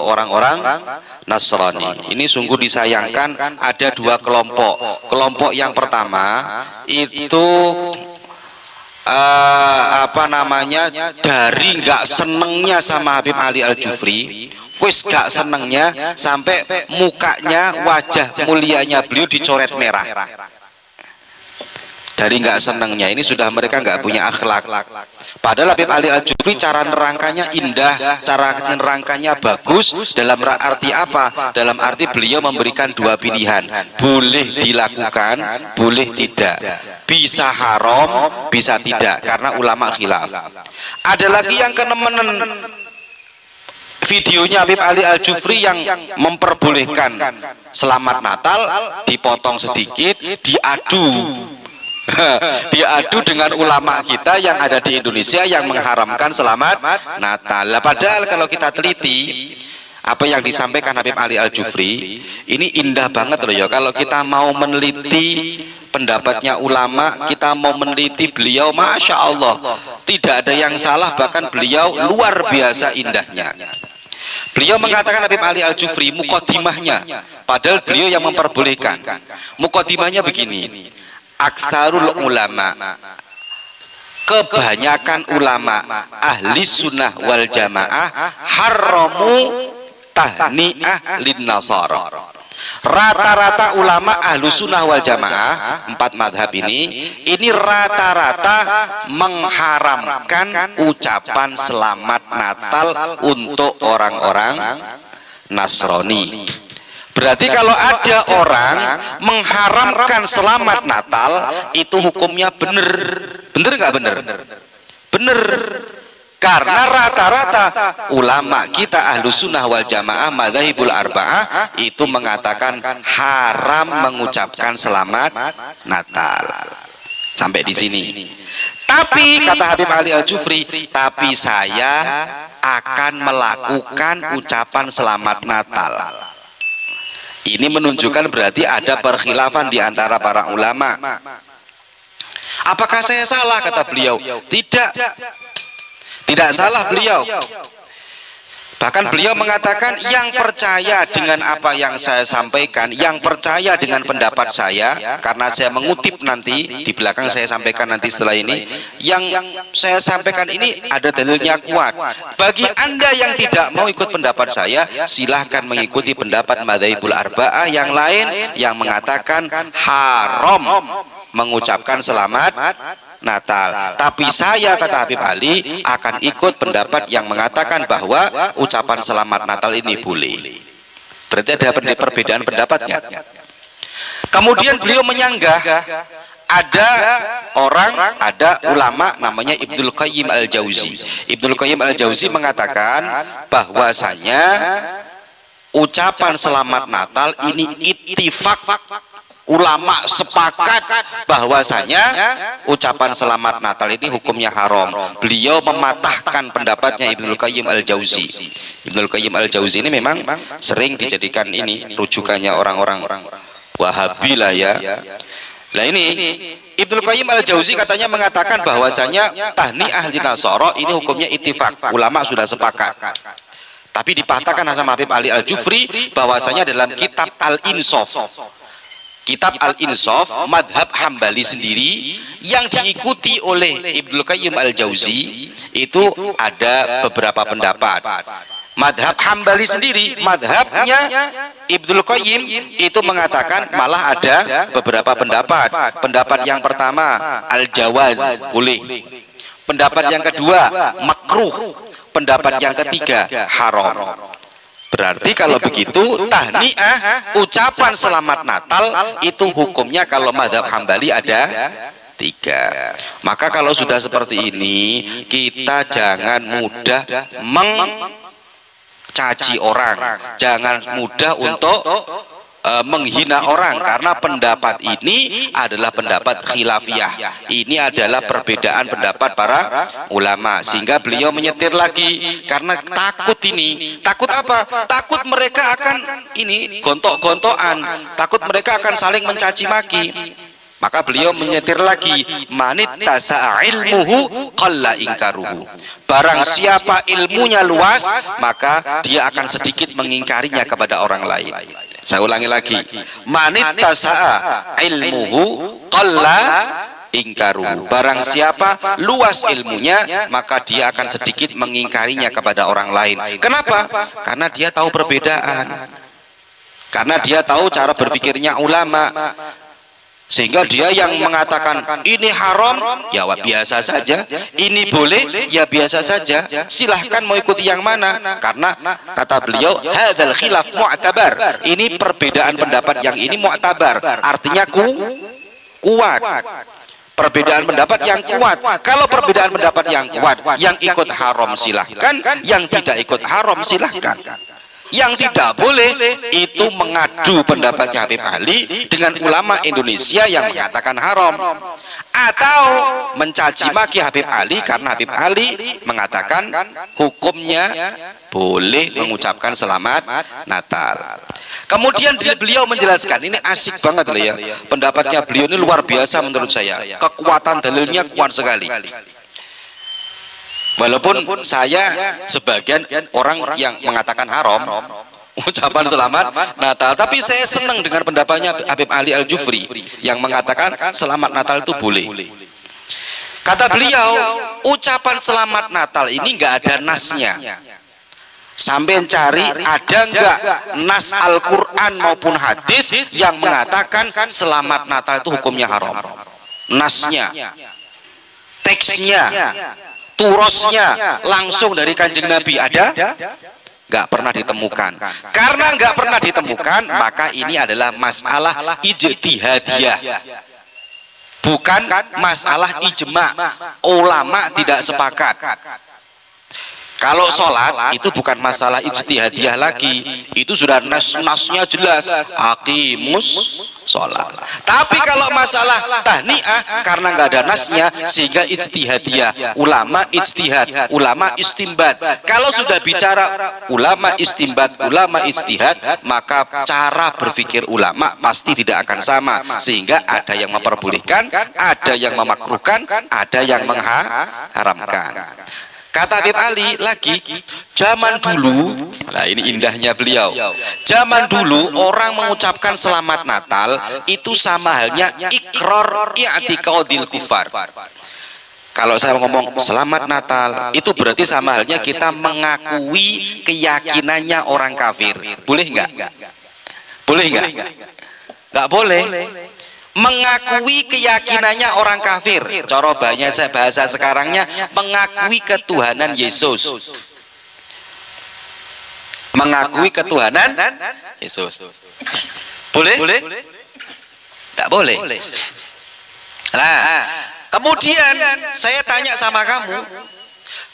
orang-orang Nasrani. Ini sungguh disayangkan, ada dua kelompok. Kelompok yang pertama itu dari nggak senengnya sama Habib Ali Al-Jufri, wis gak senengnya sampai mukanya, wajah mulianya beliau dicoret merah. Dari nggak senengnya ini sudah mereka nggak punya akhlak. Padahal Habib Ali Al-Jufri cara nerangkannya indah, cara nerangkannya bagus. Dalam arti apa? Dalam arti beliau memberikan dua pilihan, boleh dilakukan, boleh tidak, bisa haram, bisa tidak, karena ulama khilaf. Ada lagi yang kenemenen videonya Habib Ali Al-Jufri yang memperbolehkan selamat Natal, dipotong sedikit, diadu dengan ulama kita yang ada di Indonesia yang mengharamkan selamat Natal. Padahal kalau kita teliti apa yang disampaikan Habib Ali Al-Jufri ini indah banget loh ya. Kalau kita mau meneliti pendapatnya ulama, kita mau meneliti beliau, masya Allah tidak ada yang salah, bahkan beliau luar biasa indahnya. Beliau mengatakan Habib Ali Al-Jufri muqaddimahnya, padahal beliau yang memperbolehkan. Muqaddimahnya begini, aksarul ulama, kebanyakan ulama ahli sunnah wal jamaah haramu tahni'ah lin nasara. Rata-rata ulama ahlu sunnah wal jamaah, 4 madhab ini rata-rata mengharamkan ucapan selamat Natal untuk orang-orang Nasrani. Berarti kalau ada orang mengharamkan selamat Natal, itu hukumnya bener. Bener nggak bener? Bener. Karena rata-rata ulama kita ahlu sunnah wal jamaah madzhabul arba'ah itu mengatakan haram mengucapkan selamat Natal. Sampai di sini. Tapi kata Habib Ali Al-Jufri, tapi saya akan melakukan ucapan selamat Natal. Ini menunjukkan berarti ada perkhilafan di antara para ulama. Apakah saya salah kata beliau? Tidak. Tidak salah beliau. Bahkan beliau mengatakan yang percaya dengan apa yang saya sampaikan, yang percaya dengan pendapat saya, karena saya mengutip nanti di belakang, saya sampaikan nanti setelah ini, yang saya sampaikan ini ada dalilnya kuat. Bagi Anda yang tidak mau ikut pendapat saya, silahkan mengikuti pendapat madzhabul arba'ah yang lain yang mengatakan haram mengucapkan selamat Natal. Tapi saya kata Habib Ali akan ikut pendapat yang mengatakan bahwa ucapan selamat Natal ini boleh. Berarti ada perbedaan pendapatnya. Kemudian beliau menyanggah ada ulama namanya Ibnul Qayyim Al-Jauzi. Ibnul Qayyim Al-Jauzi mengatakan bahwasanya ucapan selamat Natal ini ittifaq, ulama sepakat bahwasanya ucapan selamat Natal ini hukumnya haram. Beliau mematahkan pendapatnya Ibnul Qayyim Al-Jauzi. Ibnul Qayyim Al-Jauzi ini memang sering dijadikan ini rujukannya orang-orang Wahabi lah ya. Nah ini Ibnul Qayyim Al-Jauzi katanya mengatakan bahwasanya tahni'ah lin nasara ini hukumnya ittifaq, ulama sudah sepakat. Tapi dipatahkan sama Habib Ali Al-Jufri bahwasanya dalam kitab Al-Insaf, kitab Al-Insaf madhab Hambali sendiri yang diikuti oleh Ibnul Qayyim Al-Jauzi itu ada beberapa pendapat. Madhab Hambali sendiri, madhabnya Ibnul Qayyim itu mengatakan malah ada beberapa pendapat. Pendapat yang pertama al-jawaz, boleh. Pendapat yang kedua makruh. Pendapat yang ketiga haram. Berarti kalau begitu tahniah ucapan selamat Natal itu hukumnya kalau madhab Hambali ada 3. Maka kalau sudah seperti ini kita jangan mudah mencaci orang, jangan mudah untuk menghina orang, karena pendapat ini adalah pendapat khilafiyah. Ini adalah perbedaan pendapat para ulama, sehingga beliau menyetir lagi karena takut ini. Takut apa? Takut mereka akan ini gontok-gontokan, takut mereka akan saling mencaci maki. Maka beliau menyetir lagi, manit tasa'a ilmuhu qalla ingkaruhu. Barang siapa ilmunya luas, maka dia akan sedikit mengingkarinya kepada orang lain. Saya ulangi lagi, manit tasa'a ilmuhu qalla ingkaruhu. Barang siapa luas ilmunya, maka dia akan sedikit mengingkarinya kepada orang lain. Kenapa? Karena dia tahu perbedaan. Karena dia tahu cara berpikirnya ulama. Sehingga dia yang mengatakan ini haram, ya biasa saja. Ini boleh, ya biasa saja. Silahkan mau ikuti yang mana. Karena kata beliau, hadzal khilaf mu'tabar. Ini perbedaan pendapat yang ini mu'tabar. Artinya kuat. Perbedaan pendapat yang kuat. Kalau perbedaan pendapat yang kuat, yang ikut haram silahkan, yang tidak ikut haram silahkan. Yang tidak boleh itu mengadu pendapatnya Habib Ali dengan ulama Indonesia yang mengatakan haram, atau mencaci maki Habib Ali karena Habib Ali mengatakan hukumnya boleh mengucapkan selamat Natal. Kemudian beliau menjelaskan, ini asik banget loh ya, pendapatnya beliau ini luar biasa menurut saya, kekuatan dalilnya kuat sekali. Walaupun saya sebagian orang yang mengatakan haram ucapan selamat Natal, tapi saya senang dengan pendapatnya Habib Ali Al-Jufri yang mengatakan selamat Natal itu boleh. Kata beliau, ucapan selamat Natal ini nggak ada nasnya. Sampai cari ada nggak nas Al-Quran maupun hadis yang mengatakan selamat Natal itu hukumnya haram? Nasnya, teksnya, turosnya langsung dari Kanjeng Nabi ada? Nggak pernah ditemukan. Karena nggak pernah ditemukan, maka ini adalah masalah ijtihadiyah, bukan masalah ijma. Ulama tidak sepakat. Kalau sholat itu bukan masalah ijtihadiyah lagi, itu sudah nasnya jelas, aqimus sholat. Tapi kalau masalah tahniah, karena nggak ada nasnya, sehingga ijtihadiyah, ulama ijtihad, ulama istimbat. Kalau sudah bicara ulama istimbat, ulama ijtihad, maka cara berpikir ulama pasti tidak akan sama, sehingga ada yang memperbolehkan, ada yang memakruhkan, ada yang mengharamkan. Kata Habib Ali lagi, zaman dulu, nah ini indahnya beliau, zaman dulu orang mengucapkan selamat Natal itu sama halnya ikrar i'tiqadil kufar. Kalau saya ngomong selamat Natal, itu berarti sama halnya kita mengakui keyakinannya orang kafir. Boleh nggak? Boleh nggak? Nggak boleh. Mengakui keyakinannya orang kafir, cara bahasa sekarangnya mengakui ketuhanan Yesus, mengakui ketuhanan Yesus. Boleh? Tidak boleh. Nah, kemudian saya tanya sama kamu,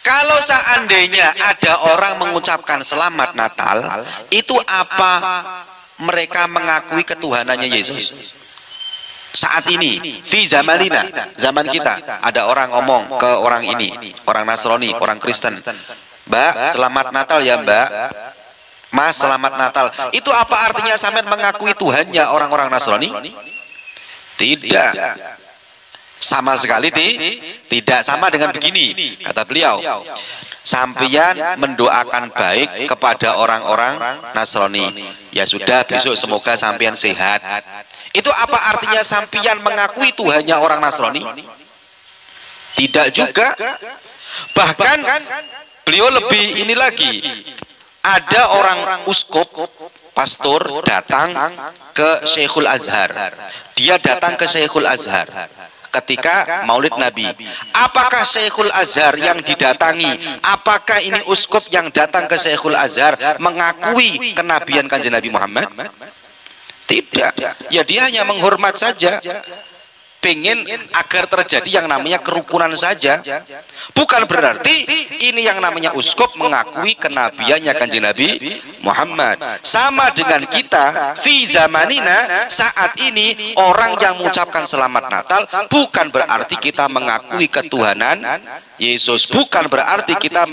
kalau seandainya ada orang mengucapkan selamat Natal, itu apa mereka mengakui ketuhanannya Yesus? Saat ini, fi zamanina, zaman kita, ada orang ngomong ke orang ini, orang Nasrani, orang Kristen, Mbak, selamat Natal ya Mbak, Mas, selamat Natal. Itu apa artinya sampean mengakui Tuhannya orang-orang Nasrani? Tidak, sama sekali tidak. Sama dengan begini, kata beliau, sampeyan mendoakan baik kepada orang-orang Nasrani, ya sudah, besok semoga sampeyan sehat. Itu apa artinya sampeyan mengakui Tuhannya orang Nasrani? Tidak juga. Bahkan beliau lebih ini lagi, ada orang uskup, pastor datang ke Syekhul Azhar. Dia datang ke Syekhul Azhar ketika Maulid Nabi. Apakah Syekhul Azhar yang didatangi, apakah ini uskup yang datang ke Syekhul Azhar mengakui kenabian Kanjeng Nabi Muhammad? Tidak. Ya dia hanya menghormat saja, pengen agar terjadi yang namanya kerukunan saja. Bukan berarti ini yang namanya uskup mengakui kenabiannya Kanjeng Nabi Muhammad. Sama dengan kita fi zamanina, saat ini orang yang mengucapkan selamat Natal bukan berarti kita mengakui ketuhanan Yesus, bukan berarti kita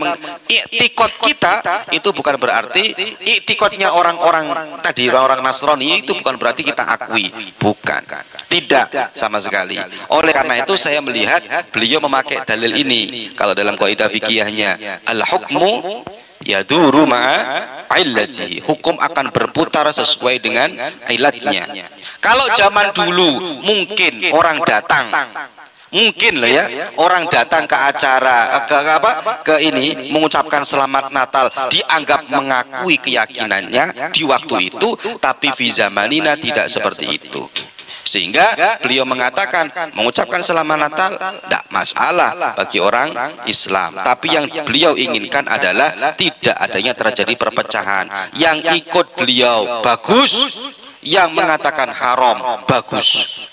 iktikad kita itu bukan berarti iktikadnya orang-orang tadi, orang Nasrani itu bukan berarti kita akui, bukan, tidak sama sekali. Oleh karena itu saya melihat beliau memakai dalil ini. Kalau dalam kaidah fikihnya al-hukmu yaduru ma'a illatihi, hukum akan berputar sesuai dengan ilatnya. Kalau zaman dulu mungkin orang datang, mungkin lah ya, orang datang ke acara ke ini mengucapkan selamat Natal, dianggap mengakui keyakinannya di waktu itu, tapi fi zamanina tidak seperti itu. Sehingga beliau mengatakan mengucapkan selamat Natal tidak masalah bagi orang Islam, tapi yang beliau inginkan adalah tidak adanya terjadi perpecahan. Yang ikut beliau bagus, yang mengatakan haram bagus.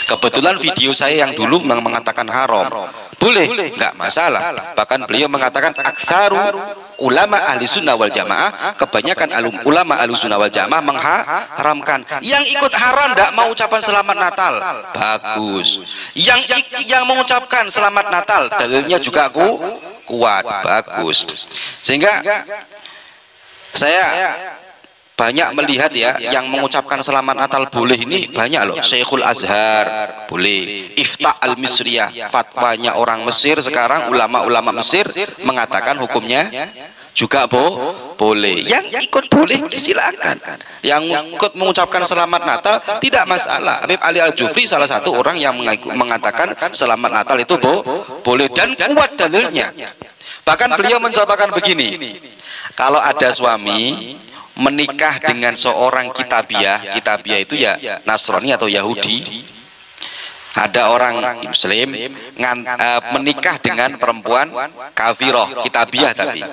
Kebetulan video saya yang dulu mengatakan haram, boleh, nggak masalah. Bahkan beliau mengatakan aksaru ulama ahli sunnah wal jamaah, kebanyakan ulama ahli sunnah wal jamaah mengharamkan. Yang ikut haram nggak mau ucapan selamat Natal, bagus. Yang mengucapkan selamat Natal dalilnya juga kuat, bagus. Sehingga saya banyak melihat ya, yang mengucapkan selamat Natal boleh ini banyak loh. Syekhul Azhar boleh, Iftah al-Misriyah, fatwanya orang Mesir sekarang, ulama-ulama Mesir mengatakan hukumnya juga boleh. Yang ikut boleh silakan, yang ikut mengucapkan selamat Natal tidak masalah. Habib Ali Al-Jufri salah satu orang yang mengatakan selamat Natal itu boleh dan kuat dalilnya. Bahkan beliau mencontohkan begini, kalau ada suami menikah dengan seorang kitabiah itu ya Nasrani atau Yahudi, ada orang Muslim menikah dengan perempuan kafiroh, kitabiah tapi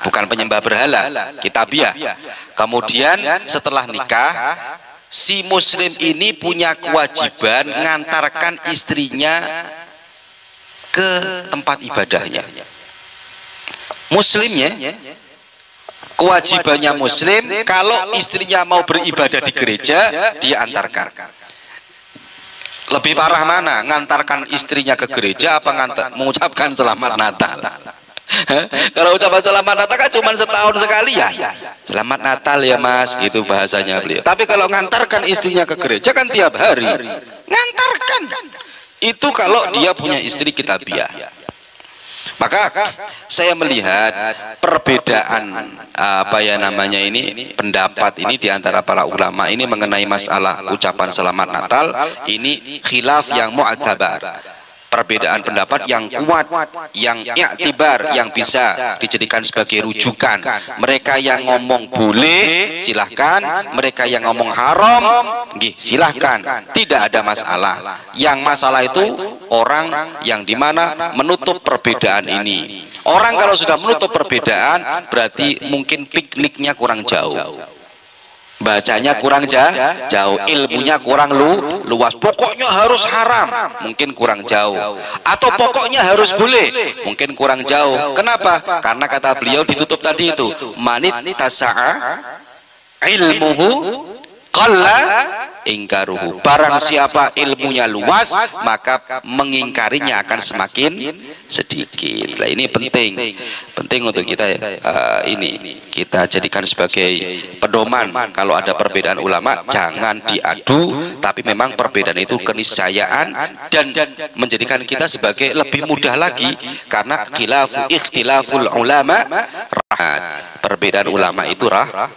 bukan penyembah berhala, kitabiah. Kemudian setelah nikah, si Muslim ini punya kewajiban ngantarkan istrinya ke tempat ibadahnya. Muslimnya kewajibannya Muslim, kalau istrinya mau beribadah di gereja, dia antarkan. Lebih parah mana? Ngantarkan istrinya ke gereja apa mengucapkan selamat Natal? Kalau ucapan selamat Natal kan cuma setahun sekali ya. Selamat Natal ya Mas, itu bahasanya beliau. Tapi kalau ngantarkan istrinya ke gereja kan tiap hari. Ngantarkan. Itu kalau dia punya istri kitabiah. Maka saya melihat perbedaan pendapat ini di antara para ulama ini mengenai masalah ucapan selamat Natal ini khilaf yang mu'tabar. Perbedaan pendapat yang kuat, yang i'tibar, yang bisa dijadikan sebagai rujukan. Mereka yang ngomong boleh silahkan, mereka yang ngomong haram silahkan, tidak ada masalah. Yang masalah itu orang yang dimana menutup perbedaan ini. Orang kalau sudah menutup perbedaan berarti mungkin pikniknya kurang jauh, bacanya kurang jauh, ilmunya kurang luas. Pokoknya harus haram, mungkin kurang jauh. Atau pokoknya harus boleh, mungkin kurang jauh. Kenapa? Karena kata beliau ditutup tadi itu, manit tasa'a ilmuhu qalla ingkaruhu. Barang siapa ilmunya luas, maka mengingkarinya akan semakin sedikit. Nah, ini penting untuk kita ini kita jadikan sebagai pedoman. Kalau ada perbedaan ulama jangan diadu, tapi memang perbedaan itu keniscayaan dan menjadikan kita sebagai lebih mudah lagi, karena ikhtilaful ulama rahmat. Perbedaan ulama itu rahmat.